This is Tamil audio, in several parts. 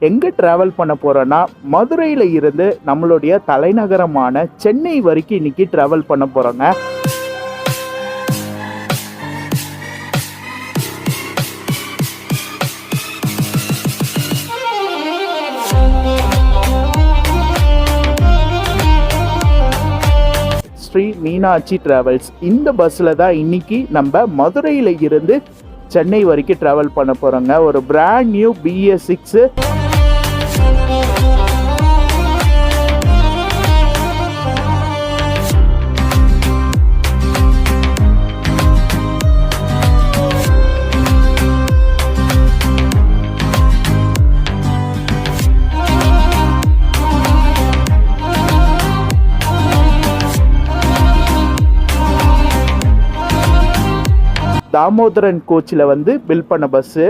எங்கே ட்ராவல் பண்ண போகிறோன்னா மதுரையில் இருந்து நம்மளுடைய தலைநகரமான சென்னை வரைக்கும் இன்றைக்கி ட்ராவல் பண்ண போகிறோங்க. ஸ்ரீ மீனாட்சி டிராவல்ஸ் இந்த பஸ்ஸில் தான் இன்றைக்கி நம்ம மதுரையில் இருந்து சென்னை வரைக்கும் ட்ராவல் பண்ண போகிறோங்க. ஒரு பிராண்ட் நியூ BS6 தாமோதரன் கோச்சில் வந்து பில் பண்ண பஸ்ஸு.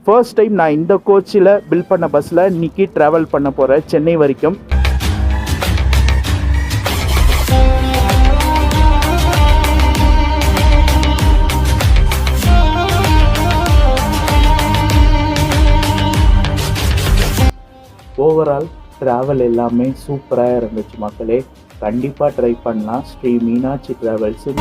ஃபர்ஸ்ட் டைம் நான் இந்த கோச்சில் பில் பண்ண பஸ்ஸில் இன்றைக்கி ட்ராவல் பண்ண போகிறேன் சென்னை வரைக்கும். ஓவரால் ட்ராவல் எல்லாமே சூப்பராக இருந்துச்சு மக்களே. கண்டிப்பாக ட்ரை பண்ணலாம் ஸ்ரீ மீனாட்சி ட்ராவல்ஸு.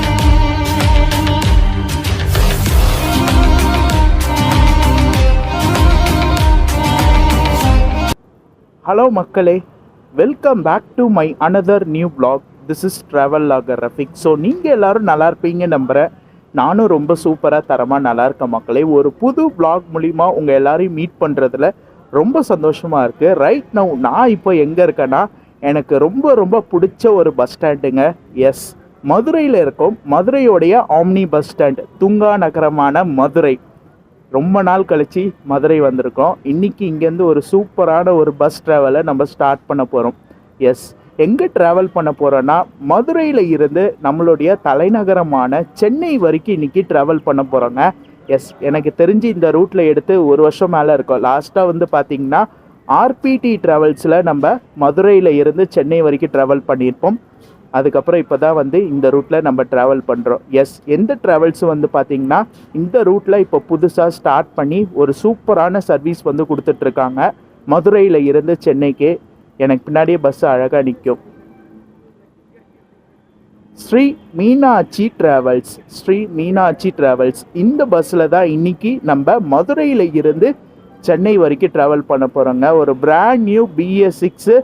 ஹலோ மக்களே, welcome back to my another new vlog. This is travel logger Rafiq. So நீங்கள் எல்லோரும் நல்லா இருப்பீங்க நம்புகிறேன். நானும் ரொம்ப சூப்பராக தரமாக நல்லா இருக்கேன் மக்களே. ஒரு புது vlog மூலிமா உங்கள் எல்லோரையும் மீட் பண்ணுறதுல ரொம்ப சந்தோஷமாக இருக்குது. ரைட் நவ் நான் இப்போ எங்கே இருக்கேன்னா எனக்கு ரொம்ப ரொம்ப பிடிச்ச ஒரு பஸ் ஸ்டாண்டுங்க. எஸ், மதுரையில் இருக்கோம். மதுரையோடைய ஆம்னி பஸ் ஸ்டாண்ட், துங்கா நகரமான மதுரை. ரொம்ப நாள் கழித்து மதுரை வந்திருக்கோம். இன்றைக்கி இங்கேருந்து ஒரு சூப்பரான ஒரு பஸ் ட்ராவலை நம்ம ஸ்டார்ட் பண்ண போகிறோம். எஸ், எங்கே ட்ராவல் பண்ண போகிறோன்னா மதுரையில் இருந்து நம்மளுடைய தலைநகரமான சென்னை வரைக்கும் இன்றைக்கி ட்ராவல் பண்ண போகிறோங்க. எஸ், எனக்கு தெரிஞ்சு இந்த ரூட்டில் எடுத்து ஒரு வருஷம் மேலே இருக்கும். லாஸ்ட்டாக வந்து பார்த்திங்கன்னா RPT ட்ராவல்ஸில் நம்ம மதுரையில் இருந்து சென்னை வரைக்கும் ட்ராவல் பண்ணியிருப்போம். அதுக்கப்புறம் இப்போ தான் வந்து இந்த ரூட்டில் நம்ம ட்ராவல் பண்ணுறோம். எஸ், எந்த ட்ராவல்ஸு வந்து பார்த்திங்கன்னா இந்த ரூட்டில் இப்போ புதுசாக ஸ்டார்ட் பண்ணி ஒரு சூப்பரான சர்வீஸ் வந்து கொடுத்துட்ருக்காங்க. மதுரையில் இருந்து சென்னைக்கு எனக்கு பின்னாடியே பஸ் அழகாக நிற்கும். ஸ்ரீ மீனாட்சி ட்ராவல்ஸ், ஸ்ரீ மீனாட்சி ட்ராவல்ஸ் இந்த பஸ்ஸில் தான் இன்றைக்கி நம்ம மதுரையில் இருந்து சென்னை வரைக்கும் ட்ராவல் பண்ண போகிறோங்க. ஒரு brand new BS6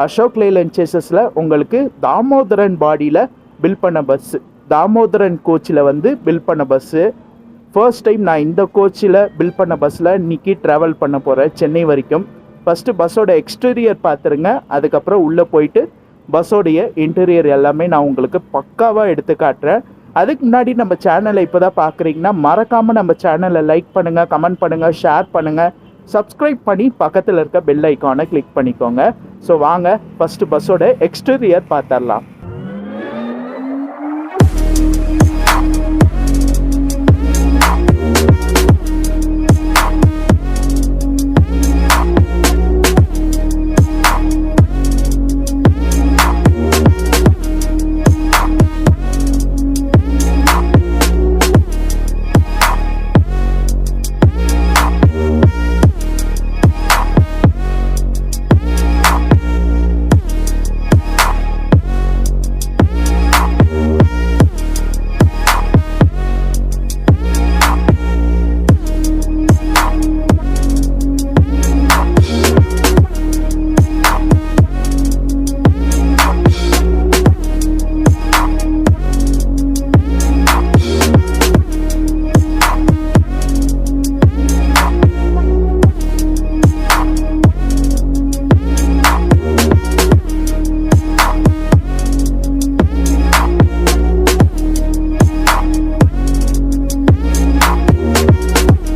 Ashok Leyland சேசஸில் உங்களுக்கு தாமோதரன் பாடியில் பில் பண்ண பஸ்ஸு, தாமோதரன் கோச்சில் வந்து பில் பண்ண பஸ்ஸு. ஃபர்ஸ்ட் டைம் நான் இந்த கோச்சில் பில் பண்ண பஸ்ஸில் இன்றைக்கி ட்ராவல் பண்ண போகிறேன் சென்னை வரைக்கும். ஃபஸ்ட்டு பஸ்ஸோட எக்ஸ்டீரியர் பார்த்துருங்க, அதுக்கப்புறம் உள்ளே போயிட்டு பஸ்ஸோடைய இன்டீரியர் எல்லாமே நான் உங்களுக்கு பக்காவாக எடுத்து காட்டுறேன். அதுக்கு முன்னாடி நம்ம சேனலை இப்போ தான் பார்க்குறீங்கன்னா மறக்காமல் நம்ம சேனலை லைக் பண்ணுங்கள், கமெண்ட் பண்ணுங்கள், ஷேர் பண்ணுங்கள், சப்ஸ்கிரைப் பண்ணி பக்கத்தில் இருக்க பெல் ஐக்கானை கிளிக் பண்ணிக்கோங்க. ஸோ வாங்க ஃபஸ்ட்டு பஸ்ஸோட எக்ஸ்டீரியர் பார்த்துடலாம்.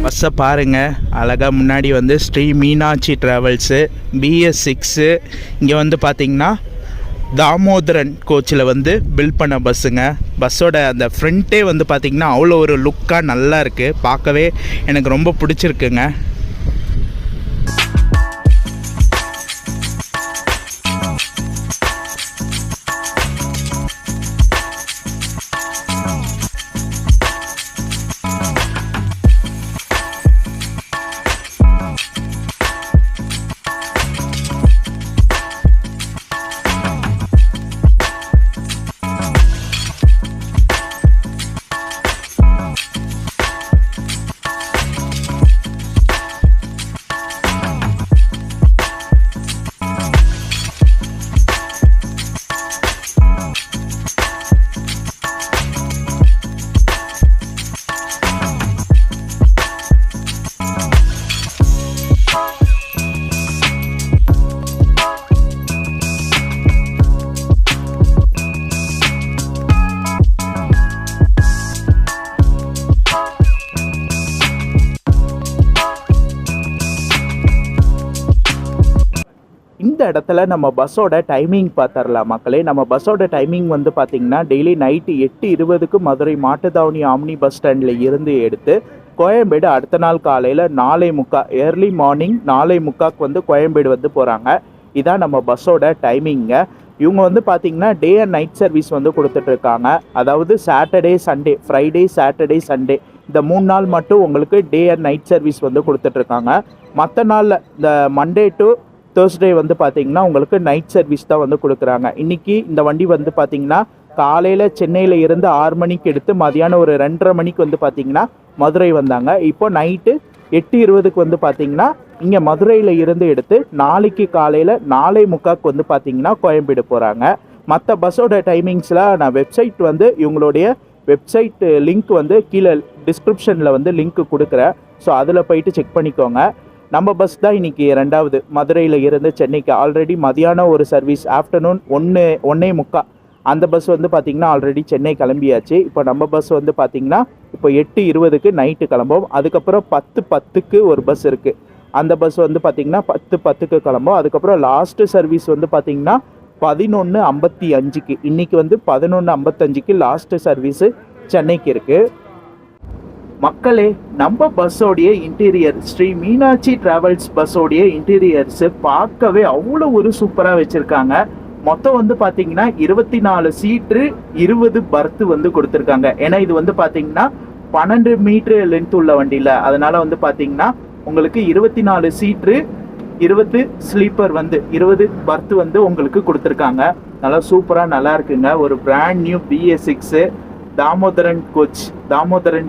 பஸ்ஸை பாருங்கள், அழகாக முன்னாடி வந்து ஸ்ரீ மீனாட்சி ட்ராவல்ஸு BS6. இங்கே வந்து பார்த்திங்கன்னா தாமோதரன் கோச்சில் வந்து பில் பண்ண பஸ்ஸுங்க. பஸ்ஸோட அந்த ஃப்ரண்ட்டே வந்து பார்த்திங்கன்னா அவ்வளோ ஒரு லுக்காக நல்லா இருக்குது. பார்க்கவே எனக்கு ரொம்ப பிடிச்சிருக்குங்க. இந்த இடத்துல நம்ம பஸ்ஸோட டைமிங் பார்த்துடலாம் மக்களே. நம்ம பஸ்ஸோட டைமிங் வந்து பார்த்திங்கன்னா டெய்லி நைட்டு 8:20க்கு மதுரை மாட்டுத்தாவணி ஆம்னி பஸ் ஸ்டாண்டில் இருந்து எடுத்து கோயம்பேடு அடுத்த நாள் காலையில் 4:45 ஏர்லி மார்னிங் 4:45 வந்து கோயம்பேடு வந்து போகிறாங்க. இதான் நம்ம பஸ்ஸோட டைமிங்க. இவங்க வந்து பார்த்திங்கன்னா டே அண்ட் நைட் சர்வீஸ் வந்து கொடுத்துட்ருக்காங்க. அதாவது Saturday Sunday, Friday Saturday Sunday இந்த 3 நாள் மட்டும் உங்களுக்கு டே அண்ட் நைட் சர்வீஸ் வந்து கொடுத்துட்ருக்காங்க. மற்ற நாளில் இந்த மண்டே டு தேர்ஸ்டே வந்து பார்த்திங்கன்னா உங்களுக்கு நைட் சர்வீஸ் தான் வந்து கொடுக்குறாங்க. இன்றைக்கி இந்த வண்டி வந்து பார்த்திங்கன்னா காலையில் சென்னையில் இருந்து 6 மணிக்கு எடுத்து மதியானம் ஒரு 2:30 மணிக்கு வந்து பார்த்திங்கன்னா மதுரை வந்தாங்க. இப்போ நைட்டு 8:20க்கு வந்து பார்த்திங்கன்னா இங்கே மதுரையில் இருந்து எடுத்து நாளைக்கு காலையில் 4:45க்கு வந்து பார்த்திங்கன்னா கோயம்பேடு போகிறாங்க. மற்ற பஸ்ஸோட டைமிங்ஸில் நான் வெப்சைட் வந்து இவங்களுடைய வெப்சைட் லிங்க் வந்து கீழே டிஸ்கிரிப்ஷனில் வந்து லிங்க் கொடுக்குறேன். ஸோ அதில் போயிட்டு செக் பண்ணிக்கோங்க. நம்ம பஸ் தான் இன்றைக்கி 2வது மதுரையில் இருந்து சென்னைக்கு. ஆல்ரெடி மதியானம் ஒரு சர்வீஸ், ஆஃப்டர்நூன் 1:45 அந்த பஸ் வந்து பார்த்திங்கன்னா ஆல்ரெடி சென்னை கிளம்பியாச்சு. இப்போ நம்ம பஸ் வந்து பார்த்திங்கன்னா இப்போ 8:20க்கு நைட்டு கிளம்போம். அதுக்கப்புறம் 10:10க்கு ஒரு பஸ் இருக்குது. அந்த பஸ் வந்து பார்த்திங்கன்னா 10:10க்கு கிளம்போம். அதுக்கப்புறம் லாஸ்ட்டு சர்வீஸ் வந்து பார்த்திங்கன்னா 11:55க்கு. இன்றைக்கி வந்து 11:55க்கு லாஸ்ட்டு சர்வீஸு சென்னைக்கு இருக்குது. மக்களே, நம்ம பஸ்ஸோடைய இன்டீரியர், ஸ்ரீ மீனாட்சி டிராவல்ஸ் பஸ்ஸோடைய இன்டீரியர்ஸு பார்க்கவே அவ்வளோ ஒரு சூப்பராக வச்சுருக்காங்க. மொத்தம் வந்து பார்த்தீங்கன்னா 24 சீட்டு 20 பர்த்து வந்து கொடுத்துருக்காங்க. ஏன்னா இது வந்து பார்த்தீங்கன்னா 12 மீட்டர் லென்த் உள்ள வண்டியில், அதனால் வந்து பார்த்தீங்கன்னா உங்களுக்கு 24 சீட்டு 20 ஸ்லீப்பர் வந்து 20 பர்த்து வந்து உங்களுக்கு கொடுத்துருக்காங்க. நல்லா சூப்பராக நல்லா இருக்குங்க. ஒரு பிராண்ட் நியூ BA6 தாமோதரன்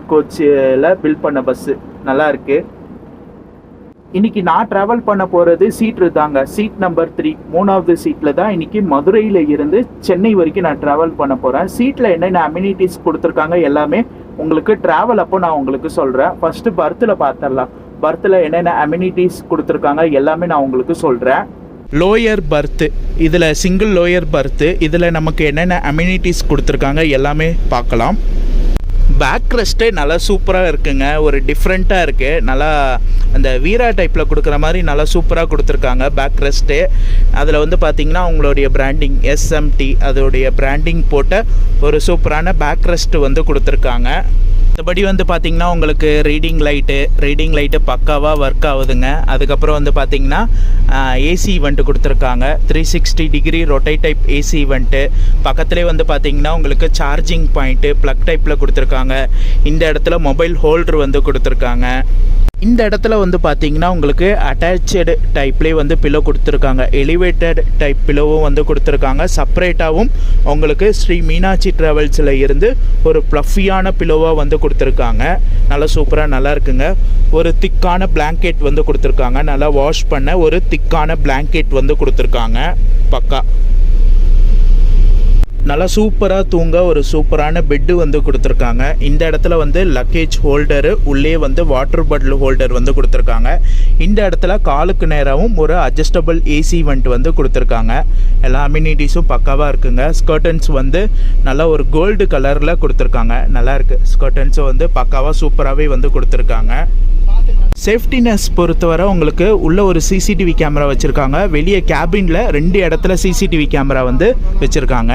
கோச்சில் பில்ட் பண்ண பஸ்ஸு நல்லா இருக்கு. இன்னைக்கு நான் ட்ராவல் பண்ண போகிறது சீட் தாங்க, சீட் நம்பர் 3, 3வது சீட்டில் தான் இன்னைக்கு மதுரையில் இருந்து சென்னை வரைக்கும் நான் ட்ராவல் பண்ண போகிறேன். சீட்டில் என்னென்ன அம்யூனிட்டிஸ் கொடுத்துருக்காங்க எல்லாமே உங்களுக்கு ட்ராவல் அப்போ நான் உங்களுக்கு சொல்கிறேன். ஃபஸ்ட்டு பர்த்தில் பார்த்துடலாம். பர்த்தில் என்னென்ன அம்யூனிட்டிஸ் கொடுத்துருக்காங்க எல்லாமே நான் உங்களுக்கு சொல்கிறேன். லோயர் பர்த்து, இதில் சிங்கிள் லோயர் பர்த்து, இதில் நமக்கு என்னென்ன அம்யூனிட்டிஸ் கொடுத்துருக்காங்க எல்லாமே பார்க்கலாம். பேக் ரெஸ்ட்டே நல்லா சூப்பராக இருக்குங்க. ஒரு டிஃப்ரெண்ட்டாக இருக்குது. நல்லா அந்த வீரா டைப்பில் கொடுக்குற மாதிரி நல்லா சூப்பராக கொடுத்துருக்காங்க பேக் ரெஸ்ட்டு. அதில் வந்து பார்த்திங்கன்னா அவங்களுடைய பிராண்டிங் SMT அதோடைய பிராண்டிங் போட்ட ஒரு சூப்பரான பேக் ரெஸ்ட்டு வந்து கொடுத்துருக்காங்க. மற்றபடி வந்து பார்த்திங்கன்னா உங்களுக்கு ரீடிங் லைட்டு பக்காவாக ஒர்க் ஆகுதுங்க. அதுக்கப்புறம் வந்து பார்த்திங்கன்னா ஏசி ஈவெண்ட்டு கொடுத்துருக்காங்க. 360 degree rotate type AC event. பக்கத்துலேயே வந்து பார்த்திங்கன்னா உங்களுக்கு சார்ஜிங் பாயிண்ட்டு ப்ளக் டைப்பில் கொடுத்துருக்காங்க. இந்த இடத்துல மொபைல் ஹோல்டர் வந்து கொடுத்துருக்காங்க. இந்த இடத்துல வந்து பார்த்திங்கன்னா உங்களுக்கு அட்டாச்சடு டைப்லேயே வந்து பில்லோ கொடுத்துருக்காங்க. எலிவேட்டட் டைப் பில்லோவும் வந்து கொடுத்துருக்காங்க. செப்பரேட்டாகவும் உங்களுக்கு ஸ்ரீ மீனாட்சி ட்ராவல்ஸில் இருந்து ஒரு ப்ளஃபியான பில்லோவாக வந்து கொடுத்துருக்காங்க. நல்லா சூப்பராக நல்லா இருக்குங்க. ஒரு திக்கான பிளாங்கெட் வந்து கொடுத்துருக்காங்க. நல்லா வாஷ் பண்ண ஒரு திக்கான பிளாங்கெட் வந்து கொடுத்துருக்காங்க. பக்கா நல்லா சூப்பராக தூங்க ஒரு சூப்பரான பெட்டு வந்து கொடுத்துருக்காங்க. இந்த இடத்துல வந்து லக்கேஜ் ஹோல்டரு, உள்ளே வந்து வாட்டர் பாட்டில் ஹோல்டர் வந்து கொடுத்துருக்காங்க. இந்த இடத்துல காலுக்கு நேராகவும் ஒரு அட்ஜஸ்டபிள் ஏசி வெண்ட் வந்து கொடுத்துருக்காங்க. எல்லா அம்யூனிட்டிஸும் பக்காவாக இருக்குங்க. ஸ்கர்டன்ஸ் வந்து நல்லா ஒரு கோல்டு கலரில் கொடுத்துருக்காங்க. நல்லா இருக்குது. ஸ்கர்டன்ஸும் வந்து பக்காவாக சூப்பராகவே வந்து கொடுத்துருக்காங்க. சேஃப்டினஸ் பொறுத்தவரை உங்களுக்கு உள்ள ஒரு CCTV கேமரா வச்சுருக்காங்க. வெளியே கேபினில் 2 இடத்துல CCTV கேமரா வந்து வச்சுருக்காங்க.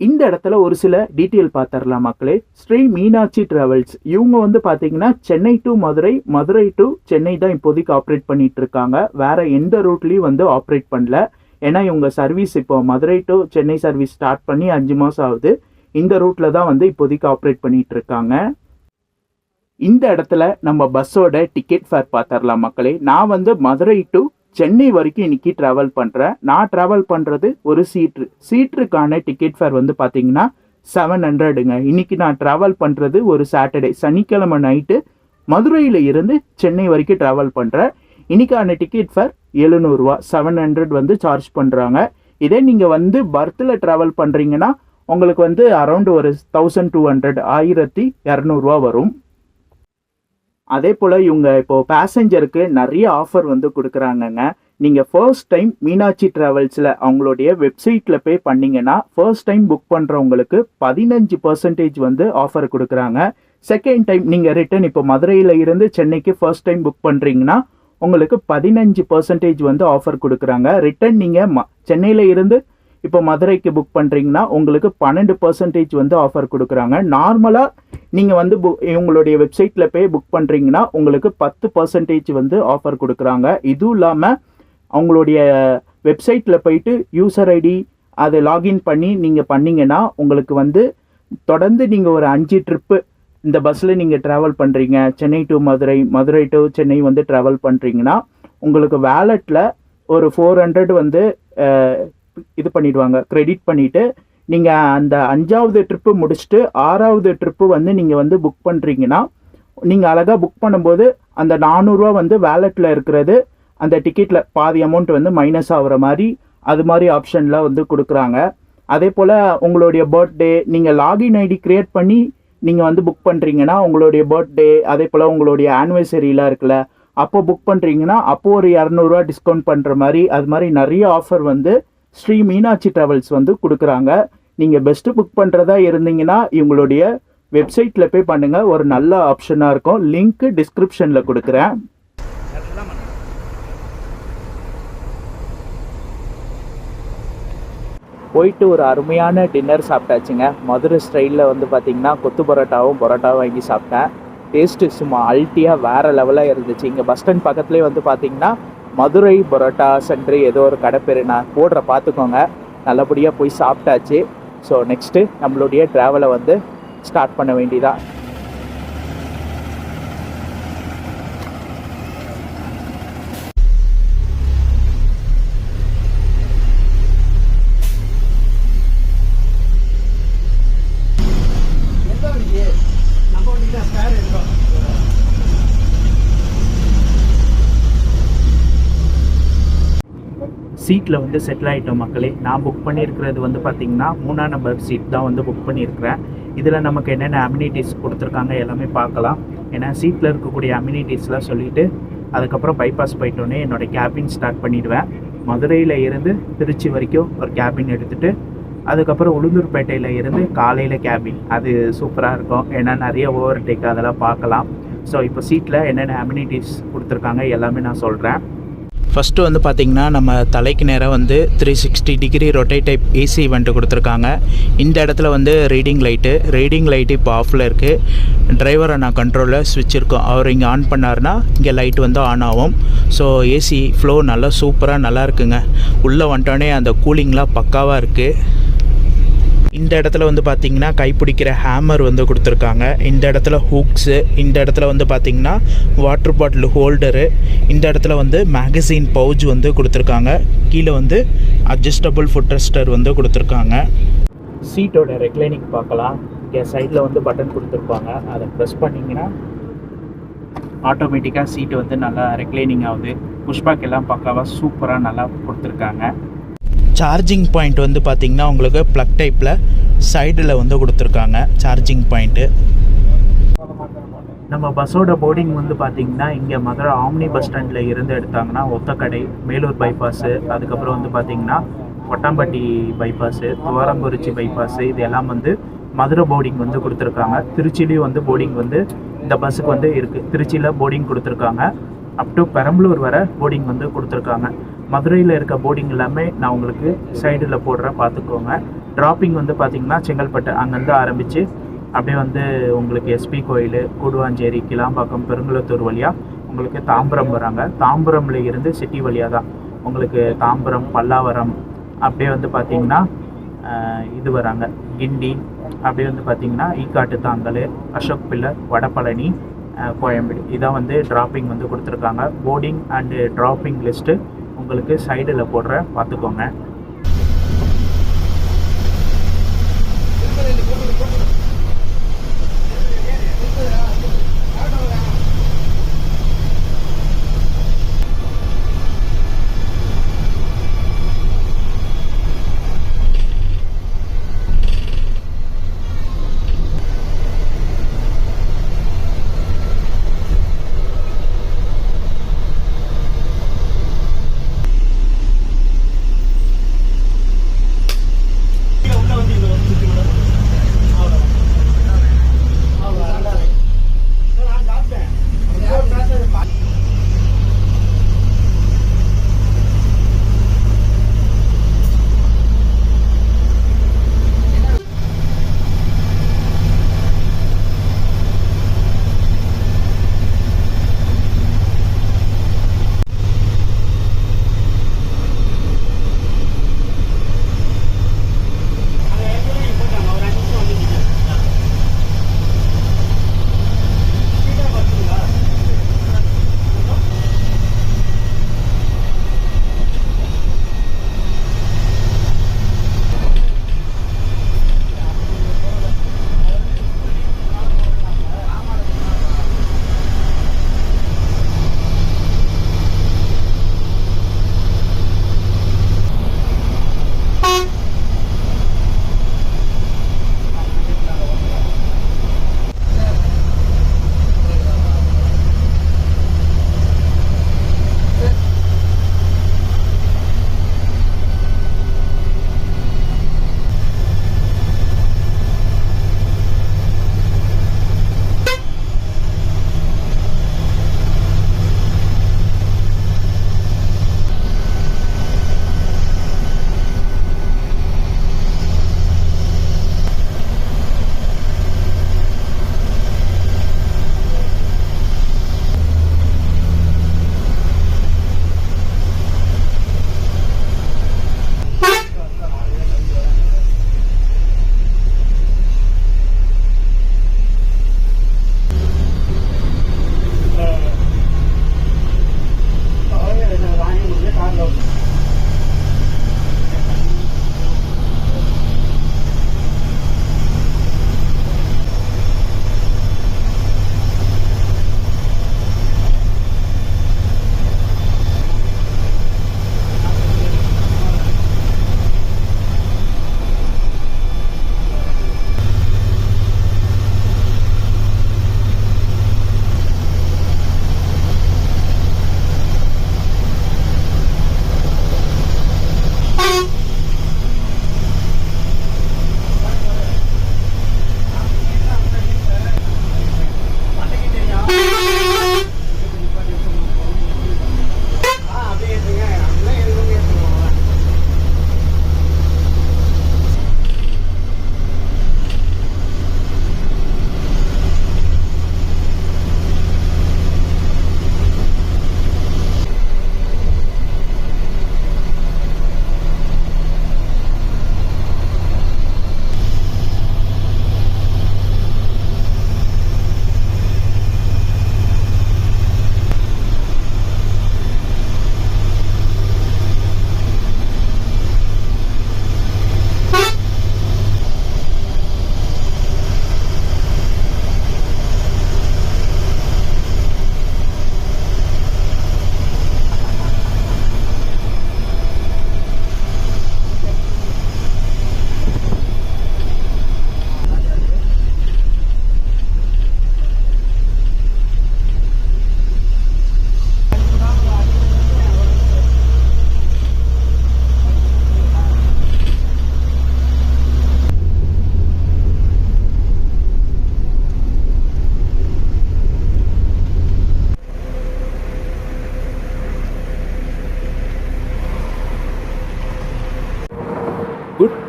இந்த இடத்துல ஒரு சில டீட்டெயில் பார்த்துடலாம் மக்களே. ஸ்ரீ மீனாட்சி டிராவல்ஸ் இவங்க வந்து பார்த்தீங்கன்னா சென்னை டு மதுரை, மதுரை டு சென்னை தான் இப்போதைக்கு ஆப்ரேட் பண்ணிட்டு இருக்காங்க. வேற எந்த ரூட்லேயும் வந்து ஆப்ரேட் பண்ணல. ஏன்னா இவங்க சர்வீஸ் இப்போ Madurai to Chennai service start பண்ணி 5 மாதம் ஆகுது. இந்த ரூட்டில் தான் வந்து இப்போதைக்கு ஆப்ரேட் பண்ணிட்டு இருக்காங்க. இந்த இடத்துல நம்ம பஸ்ஸோட டிக்கெட் ஃபேர் பார்த்துடலாம் மக்களே. நான் வந்து மதுரை டு சென்னை வரைக்கும் இன்னைக்கு ட்ராவல் பண்ணுறேன். நான் ட்ராவல் பண்ணுறது ஒரு சீட்ருக்கான டிக்கெட் ஃபேர் வந்து பார்த்தீங்கன்னா 700ங்க. இன்னைக்கு நான் ட்ராவல் பண்ணுறது ஒரு சாட்டர்டே, சனிக்கிழமை நைட்டு மதுரையில் இருந்து சென்னை வரைக்கும் ட்ராவல் பண்ணுறேன். இன்னைக்கான டிக்கெட் ஃபேர் 700 ரூபா, 700 வந்து சார்ஜ் பண்ணுறாங்க. இதே நீங்கள் வந்து பர்த்தில் ட்ராவல் பண்ணுறீங்கன்னா உங்களுக்கு வந்து அரௌண்ட் ஒரு 1200 1200 ரூபா வரும். அதே போல் இவங்க இப்போது பேசஞ்சருக்கு நிறைய ஆஃபர் வந்து கொடுக்குறாங்கங்க. நீங்கள் ஃபர்ஸ்ட் டைம் மீனாட்சி ட்ராவல்ஸில் அவங்களுடைய வெப்சைட்டில் பே பண்ணிங்கன்னா ஃபர்ஸ்ட் டைம் புக் பண்ணுறவங்களுக்கு 15% வந்து ஆஃபர் கொடுக்குறாங்க. செகண்ட் டைம் நீங்கள் ரிட்டன் இப்போ மதுரையில் இருந்து சென்னைக்கு ஃபர்ஸ்ட் டைம் புக் பண்ணுறீங்கன்னா உங்களுக்கு 15% வந்து ஆஃபர் கொடுக்குறாங்க. ரிட்டன் நீங்கள் சென்னையில் இருந்து இப்போ மதுரைக்கு புக் பண்ணுறீங்கன்னா உங்களுக்கு 12% வந்து ஆஃபர் கொடுக்குறாங்க. நார்மலாக நீங்கள் வந்து உங்களுடைய வெப்சைட்டில் போய் புக் பண்ணுறீங்கன்னா உங்களுக்கு 10% வந்து ஆஃபர் கொடுக்குறாங்க. இதுவும் இல்லாமல் அவங்களுடைய வெப்சைட்டில் போயிட்டு யூசர் ஐடி அதை லாகின் பண்ணி நீங்கள் பண்ணிங்கன்னா உங்களுக்கு வந்து தொடர்ந்து நீங்கள் ஒரு 5 ட்ரிப்பு இந்த பஸ்ஸில் நீங்கள் ட்ராவல் பண்ணுறீங்க, சென்னை டு மதுரை, மதுரை டு சென்னை வந்து ட்ராவல் பண்ணுறீங்கன்னா உங்களுக்கு வேலெட்டில் ஒரு 400 வந்து இது பண்ணிடுவாங்க, கிரெடிட் பண்ணிவிட்டு நீங்கள் அந்த 5வது ட்ரிப்பு முடிச்சுட்டு 6வது ட்ரிப்பு வந்து நீங்கள் வந்து புக் பண்ணுறீங்கன்னா நீங்கள் அழகாக புக் பண்ணும்போது அந்த 400 ரூபா வந்து வேலெட்டில் இருக்கிறது அந்த டிக்கெட்டில் பாதி அமௌண்ட் வந்து மைனஸ் ஆகிற மாதிரி அது மாதிரி ஆப்ஷன்லாம் வந்து கொடுக்குறாங்க. அதே போல் உங்களுடைய பர்த்டே நீங்கள் லாகின் ஐடி க்ரியேட் பண்ணி நீங்கள் வந்து புக் பண்ணுறீங்கன்னா உங்களுடைய பர்த்டே அதே போல் உங்களுடைய ஆனிவர்சரிலாம் இருக்குல்ல அப்போ புக் பண்ணுறீங்கன்னா அப்போது ஒரு 200 ரூபா டிஸ்கவுண்ட் பண்ணுற மாதிரி அது மாதிரி நிறைய ஆஃபர் வந்து ஸ்ரீ மீனாட்சி ட்ராவல்ஸ் வந்து கொடுக்குறாங்க. நீங்கள் பெஸ்ட்டு புக் பண்ணுறதா இருந்தீங்கன்னா இவங்களுடைய வெப்சைட்டில் போய் பண்ணுங்கள், ஒரு நல்ல ஆப்ஷனாக இருக்கும். லிங்க்கு டிஸ்கிரிப்ஷனில் கொடுக்குறேன். போயிட்டு ஒரு அருமையான டின்னர் சாப்பிட்டாச்சுங்க. மதுரை ஸ்டைலில் வந்து பார்த்திங்கன்னா கொத்து பரோட்டாவும் வாங்கி சாப்பிட்டேன். டேஸ்ட்டு சும்மா அல்ட்டியாக வேறு லெவலாக இருந்துச்சு. இங்கே பஸ் ஸ்டாண்ட் பக்கத்துலேயே வந்து பார்த்திங்கன்னா மதுரை பரோட்டா சென்ட்ரு ஏதோ ஒரு கடை பேர் நான் போடுற பார்த்துக்கோங்க. நல்லபடியாக போய் சாப்பிட்டாச்சு. ஸோ நெக்ஸ்ட்டு நம்மளுடைய ட்ராவலை வந்து ஸ்டார்ட் பண்ண வேண்டியதான். சீட்டில் வந்து செட்டில் ஆகிட்டோம் மக்களே. நான் புக் பண்ணியிருக்கிறது வந்து பார்த்திங்கன்னா 3ஆம் நம்பர் சீட் தான் வந்து புக் பண்ணியிருக்கிறேன். இதில் நமக்கு என்னென்ன அம்யூனிட்டிஸ் கொடுத்துருக்காங்க எல்லாமே பார்க்கலாம். ஏன்னா சீட்டில் இருக்கக்கூடிய அம்யூனிட்டிஸ்லாம் சொல்லிவிட்டு அதுக்கப்புறம் பைபாஸ் போயிட்டோன்னே என்னோடய கேபின் ஸ்டார்ட் பண்ணிவிடுவேன். மதுரையில் இருந்து திருச்சி வரைக்கும் ஒரு கேபின் எடுத்துகிட்டு அதுக்கப்புறம் உளுந்தூர்பேட்டையில் இருந்து காலையில் கேபின், அது சூப்பராக இருக்கும். ஏன்னா நிறைய ஓவர்டேக் அதெல்லாம் பார்க்கலாம். ஸோ இப்போ சீட்டில் என்னென்ன அம்யூனிட்டிஸ் கொடுத்துருக்காங்க எல்லாமே நான் சொல்கிறேன். ஃபஸ்ட்டு வந்து பார்த்திங்கன்னா நம்ம தலைக்கு நேராக வந்து 360 டிகிரி ரொட்டேட் டைப் ஏசி வந்துட்டு கொடுத்துருக்காங்க. இந்த இடத்துல வந்து ரீடிங் லைட்டு இப்போ ஆஃபில் இருக்குது. டிரைவரை நான் கண்ட்ரோலில் ஸ்விட்ச் இருக்கும், அவர் இங்கே ஆன் பண்ணார்னா இங்கே லைட் வந்து ஆன் ஆகும். ஸோ ஏசி ஃப்ளோ நல்லா சூப்பராக நல்லா இருக்குங்க. உள்ளே வந்துட்டோடனே அந்த கூலிங்லாம் பக்காவாக இருக்குது. இந்த இடத்துல வந்து பார்த்திங்கன்னா கைப்பிடிக்கிற ஹேமர் வந்து கொடுத்துருக்காங்க. இந்த இடத்துல ஹூக்ஸு, இந்த இடத்துல வந்து பார்த்திங்கன்னா வாட்டர் பாட்டில் ஹோல்டரு, இந்த இடத்துல வந்து மேகசின் பவுச் வந்து கொடுத்துருக்காங்க. கீழே வந்து அட்ஜஸ்டபுள் ஃபுட் ரெஸ்டர் வந்து கொடுத்துருக்காங்க. சீட்டோட ரெக்லைனிங் பார்க்கலாம். இங்கே சைடில் வந்து பட்டன் கொடுத்துருப்பாங்க, அதை ப்ரெஸ் பண்ணிங்கன்னா ஆட்டோமேட்டிக்காக சீட்டு வந்து நல்லா ரெக்லைனிங் ஆகுது. புஷ்பேக் எல்லாம் பக்காவாக சூப்பராக நல்லா கொடுத்துருக்காங்க. சார்ஜிங் பாயிண்ட் வந்து பார்த்திங்கன்னா உங்களுக்கு ப்ளக் டைப்பில் சைடில் வந்து கொடுத்துருக்காங்க சார்ஜிங் பாயிண்ட்டு. நம்ம பஸ்ஸோட போர்டிங் வந்து பார்த்திங்கன்னா இங்கே மதுரை ஆம்னி பஸ் ஸ்டாண்டில் இருந்து எடுத்தாங்கன்னா ஒத்தக்கடை, மேலூர் பைபாஸு, அதுக்கப்புறம் வந்து பார்த்திங்கன்னா கொட்டாம்பட்டி பைபாஸு, துவாரங்குறிச்சி பைபாஸு, இது எல்லாம் வந்து மதுரை போர்டிங் வந்து கொடுத்துருக்காங்க. திருச்சிலையும் வந்து போர்டிங் வந்து இந்த பஸ்ஸுக்கு வந்து இருக்குது. திருச்சியில் போர்டிங் கொடுத்துருக்காங்க. அப் டு பெரம்பலூர் வரை போர்டிங் வந்து கொடுத்துருக்காங்க. மதுரையில் இருக்க போர்டிங் எல்லாமே நான் உங்களுக்கு சைடில் போடுறேன், பார்த்துக்கோங்க. ட்ராப்பிங் வந்து பார்த்திங்கன்னா செங்கல்பட்டு அங்கேருந்து ஆரம்பித்து அப்படியே வந்து உங்களுக்கு எஸ்பி கோயில், கூடுவாஞ்சேரி, கிளாம்பாக்கம், பெருங்குளத்தூர் வழியாக உங்களுக்கு தாம்பரம் வராங்க. தாம்பரமில் இருந்து சிட்டி வழியாக தான் உங்களுக்கு தாம்பரம், பல்லாவரம், அப்படியே வந்து பார்த்திங்கன்னா இது வராங்க கிண்டி, அப்படியே வந்து பார்த்திங்கன்னா ஈக்காட்டு தாங்கல், அசோக் பில்லர், வடபழனி, கோயம்பேடு. இதான் வந்து ட்ராப்பிங் வந்து கொடுத்துருக்காங்க. போர்டிங் அண்டு ட்ராப்பிங் லிஸ்ட்டு உங்களுக்கு சைடில் போடுறேன், பார்த்துக்கோங்க.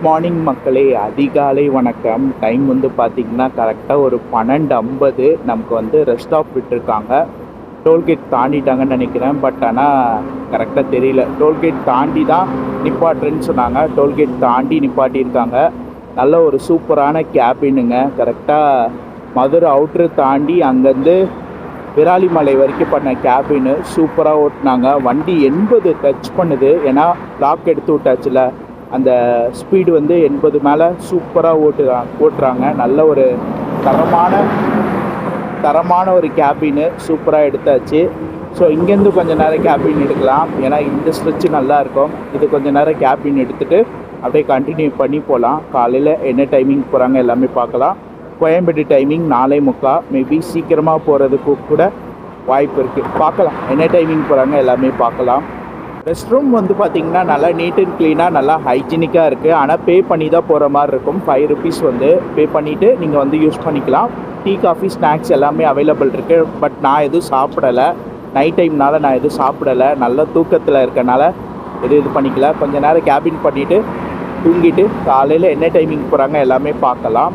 மார்னிங் மக்களே, அதிகாலை வணக்கம். டைம் வந்து பார்த்திங்கன்னா கரெக்டாக ஒரு 12:50. நமக்கு வந்து ரெஸ்ட் ஸ்டாப் விட்டுருக்காங்க. டோல்கேட் தாண்டிட்டாங்கன்னு நினைக்கிறேன். பட் ஆனால் கரெக்டாக தெரியல. டோல்கேட் தாண்டி தான் நிப்பாட்டுறேன்னு சொன்னாங்க. டோல்கேட் தாண்டி நிப்பாட்டியிருக்காங்க. நல்ல ஒரு சூப்பரான கேபினுங்க. கரெக்டாக மதுரை அவுட்ரு தாண்டி அங்கேருந்து விராலிமலை வரைக்கும் பண்ண கேபின்னு சூப்பராக ஓட்டினாங்க. வண்டி 80 டச் பண்ணுது. ஏன்னா லாக் எடுத்து விட்டாச்சுல, அந்த ஸ்பீடு வந்து 80 மேலே சூப்பராக ஓட்டுறாங்க. நல்ல ஒரு தரமான ஒரு கேபின்னு சூப்பராக எடுத்தாச்சு. ஸோ இங்கேருந்து கொஞ்சம் நேரம் கேபின் எடுக்கலாம். ஏன்னா இந்த ஸ்ட்ரெச்சு நல்லாயிருக்கும். இது கொஞ்சம் நேரம் கேபின் எடுத்துகிட்டு அப்படியே கண்டினியூ பண்ணி போகலாம். காலையில் என்ன டைமிங் போகிறாங்க எல்லாமே பார்க்கலாம். கோயம்பேடு டைமிங் 4:45. மேபி சீக்கிரமாக போகிறதுக்கு கூட வாய்ப்பு இருக்குது. பார்க்கலாம் என்ன டைமிங் போகிறாங்க எல்லாமே பார்க்கலாம். ரெஸ்ட் ரூம் வந்து பார்த்திங்கன்னா நல்லா நீட் அண்ட் க்ளீனாக நல்லா ஹைஜீனிக்காக இருக்குது. ஆனால் பே பண்ணி தான் போகிற மாதிரி இருக்கும். 5 rupees வந்து பே பண்ணிவிட்டு நீங்கள் வந்து யூஸ் பண்ணிக்கலாம். டீ காஃபி ஸ்நாக்ஸ் எல்லாமே அவைலபிள் இருக்குது. பட் நான் எதுவும் சாப்பிடலை. நைட் டைம்னால நான் எதுவும் சாப்பிடலை. நல்ல தூக்கத்தில் இருக்கனால இது பண்ணிக்கல. கொஞ்சம் நேரம் கேபின் பண்ணிவிட்டு தூங்கிட்டு காலையில் என்ன டைமிங் போகிறாங்க எல்லாமே பார்க்கலாம்.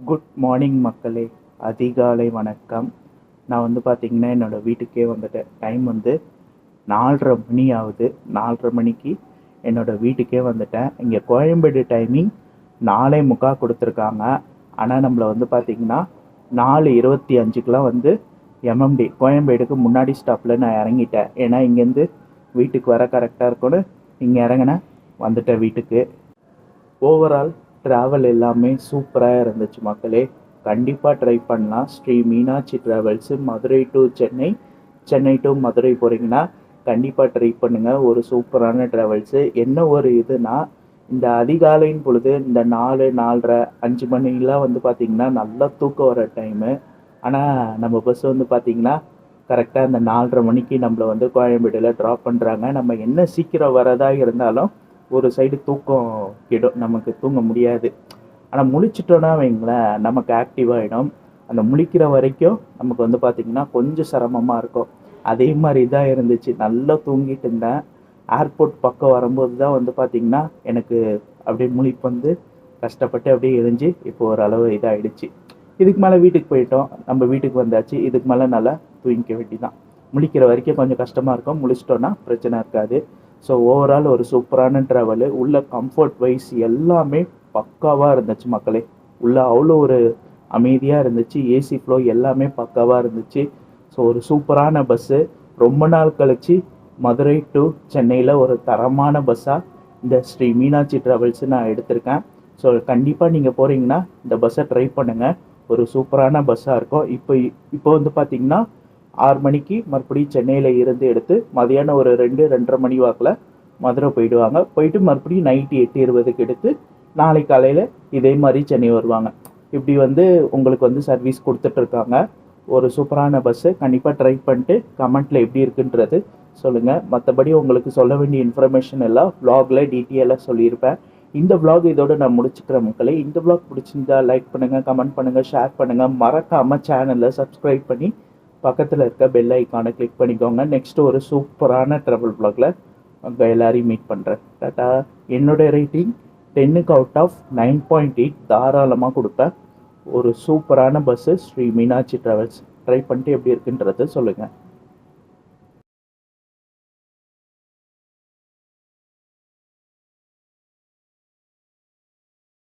குட் மார்னிங் மக்களே, அதிகாலை வணக்கம். நான் வந்து பார்த்திங்கன்னா என்னோடய வீட்டுக்கே வந்துட்டேன். டைம் வந்து 4:30 மணி ஆகுது. 4:30 மணிக்கு என்னோடய வீட்டுக்கே வந்துட்டேன். இங்கே கோயம்பேடு டைமிங் 4:45 கொடுத்துருக்காங்க. ஆனால் நம்மளை வந்து பார்த்திங்கன்னா 4:25க்கெலாம் வந்து எம்எம்டி கோயம்பேடுக்கு முன்னாடி ஸ்டாப்பில் நான் இறங்கிட்டேன். ஏன்னா இங்கேருந்து வீட்டுக்கு வர கரெக்டாக இருக்கும்னு இங்கே இறங்கினேன், வந்துட்டேன் வீட்டுக்கு. ஓவரால் ட்ராவல் எல்லாமே சூப்பராக இருந்துச்சு மக்களே. கண்டிப்பாக ட்ரை பண்ணலாம். Shri Meenakshi travels Madurai to Chennai, Chennai to Madurai போகிறீங்கன்னா கண்டிப்பாக ட்ரை பண்ணுங்கள். ஒரு சூப்பரான ட்ராவல்ஸு. என்ன ஒரு இதுனா, இந்த அதிகாலையின் பொழுது இந்த 4, 4:30, 5 மணிலாம் வந்து பார்த்திங்கன்னா நல்லா தூக்கம் வர டைமு. ஆனால் நம்ம பஸ் வந்து பார்த்திங்கன்னா கரெக்டாக அந்த 4:30 மணிக்கு நம்மளை வந்து கோயம்பேடில் ட்ராப் பண்ணுறாங்க. நம்ம என்ன சீக்கிரம் வரதா இருந்தாலும் ஒரு சைடு தூக்கம் கெடும், நமக்கு தூங்க முடியாது. ஆனால் முழிச்சிட்டோன்னா வைங்களேன் நமக்கு ஆக்டிவ் ஆகிடும். அந்த முழிக்கிற வரைக்கும் நமக்கு வந்து பார்த்திங்கன்னா கொஞ்சம் சிரமமாக இருக்கும். அதே மாதிரி தான் இருந்துச்சு. நல்லா தூங்கிட்டு இருந்தேன். ஏர்போர்ட் பக்கம் வரும்போது தான் வந்து பார்த்திங்கன்னா எனக்கு அப்படியே முழிப்பு வந்து கஷ்டப்பட்டு அப்படியே எழுஞ்சி இப்போ ஓரளவு இதாகிடுச்சு. இதுக்கு மேலே வீட்டுக்கு போயிட்டோம், நம்ம வீட்டுக்கு வந்தாச்சு. இதுக்கு மேலே நல்லா தூங்கிக்க வேண்டி தான். முழிக்கிற வரைக்கும் கொஞ்சம் கஷ்டமாக இருக்கும், முழிச்சிட்டோன்னா பிரச்சனை இருக்காது. ஸோ ஓவரால் ஒரு சூப்பரான ட்ராவலு. உள்ள கம்ஃபர்ட் வைஸ் எல்லாமே பக்காவாக இருந்துச்சு மக்களே. உள்ள அவ்வளோ ஒரு அமைதியாக இருந்துச்சு. ஏசி ஃப்ளோ எல்லாமே பக்காவாக இருந்துச்சு. ஸோ ஒரு சூப்பரான பஸ்ஸு. ரொம்ப நாள் கழிச்சு மதுரை டு சென்னையில் ஒரு தரமான பஸ்ஸாக இந்த ஸ்ரீ மீனாட்சி ட்ராவல்ஸு நான் எடுத்திருக்கேன். ஸோ கண்டிப்பாக நீங்கள் போகிறீங்கன்னா இந்த பஸ்ஸை ட்ரை பண்ணுங்கள். ஒரு சூப்பரான பஸ்ஸாக இருக்கும். இப்போ வந்து பார்த்திங்கன்னா 6 மணிக்கு மறுபடியும் சென்னையில் இருந்து எடுத்து மதியானம் ஒரு 2, 2:30 மணி வாக்கில் மதுரை போயிடுவாங்க. போயிட்டு மறுபடியும் நைட்டு 8:20க்கு எடுத்து நாளை காலையில் இதே மாதிரி சென்னை வருவாங்க. இப்படி வந்து உங்களுக்கு வந்து சர்வீஸ் கொடுத்துட்ருக்காங்க. ஒரு சூப்பரான பஸ்ஸு. கண்டிப்பாக ட்ரை பண்ணிட்டு கமெண்ட்டில் எப்படி இருக்குன்றது சொல்லுங்கள். மற்றபடி உங்களுக்கு சொல்ல வேண்டிய இன்ஃபர்மேஷன் எல்லாம் vlogல டீட்டெயிலாக சொல்லியிருப்பேன். இந்த vlog இதோட நான் முடிச்சுக்கிறேன் மக்களே. இந்த vlog பிடிச்சிருந்தா லைக் பண்ணுங்கள், கமெண்ட் பண்ணுங்கள், ஷேர் பண்ணுங்கள். மறக்காமல் சேனலை சப்ஸ்கிரைப் பண்ணி பக்கத்தில் இருக்க பெல் ஐக்கானை கிளிக் பண்ணிக்கோங்க. நெக்ஸ்ட் ஒரு சூப்பரான ட்ராவல் vlogல உங்கள் எல்லாரையும் மீட் பண்ணுறேன். டாட்டா. என்னோடய ரேட்டிங் 10க்கு அவுட் ஆஃப் 9.8 தாராளமாக கொடுப்பேன். ஒரு சூப்பரான bus Shri Meenakshi travels. Try பண்ணிட்டு எப்படி இருக்குன்றதை சொல்லுங்கள்.